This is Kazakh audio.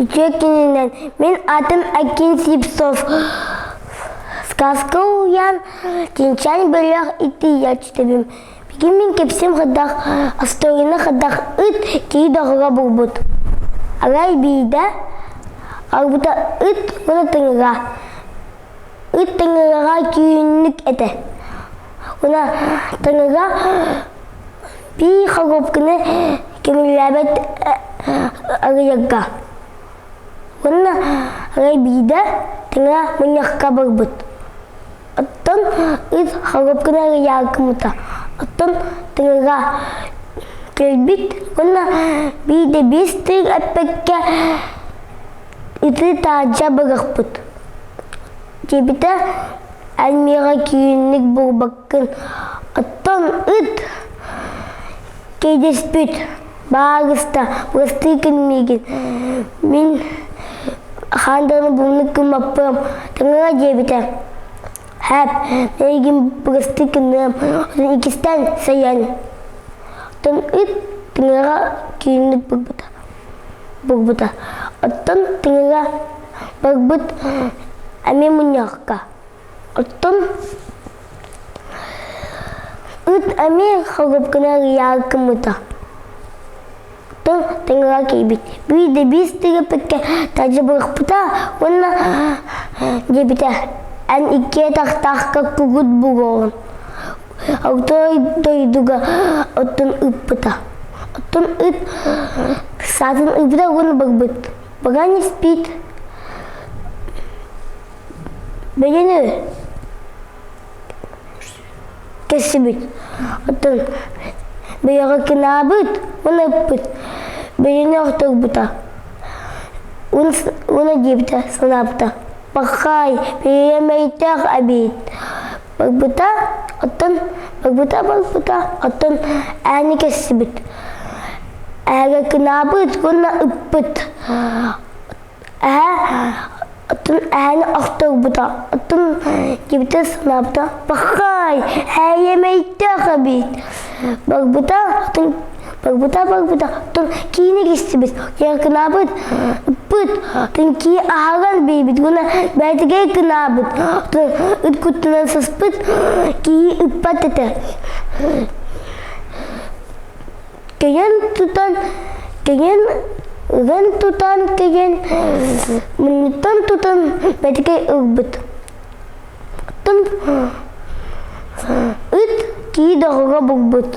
Ичекинен, мен атым Акин Сипсов. Сказка уян, тинчан белях ити ячтебим. Бигин мен кепсем хадах, асторина хадах ит кейдағыға бұлбұт. Арай бейді, арбута ит оны тыңыға. Ит тыңыға күйінлік әті. Она тыңыға бей қағып кемеләбет арыяға. Оны арай бейді тыңыға мұнияққа барбыт. Оттан ит қағып арыяға кымыта. Оттан тыңыға келбит. Оны бейді бестір әппекке иті тажа барықпыт. Жебіті әлмеға күйінлік бұлбаққын. Оттан ит кейдеспіт. Бағыста, бұрысты кінмеген. Мен қанданы бұлны кімаппым. Тыңыға жебіті. Әп, мәйген бұрысты кінім. Оттан икістен саян. Оттан ит тыңыға күйінлік бұлбыта. Оттан тыңыға барбыт әме мұнияққа. Оттан ит әме қағып арыяға кымыта. Оттан тыңыға кейбет. Бүйді бестігі пәкке тәжі бұрықпыта. Оны жебіті ән ике тақтаққа күгіт бұғығын. Аутой дойдуға оттан ұппыта. Оттан ит сатын ұппыта оны барбыт. Баған еспейт. Бәлені кәсібіт. Оттан бәйіға кіна бұт, оны бұт. Бәлені оқтық бұта. Оны дебіті сынапта. Бақай, бәйемейтақ әбейт. Барбыта, оттан барбыта. Оттан әні кәсібіт. Әгі кіна бұт, оны ұппыт. Оттан әні оқтық бұта. Оттан дебіті сынапта. Бақай, әйемейтақ әбейт. Барбыта, оттан кейіне кәсібіт. Ер кіна бұт, ұппыт. Оттан кей ағаран бейбіт. Оны бәйтіге кіна бұт. Оттан ұт күттінен сыспыт. Кейі ұппат еті. Кеген тұтан, мұнеттан тұтан бәтіге ұғбыт. Оттан ұт кейі дағыға бұғбыт.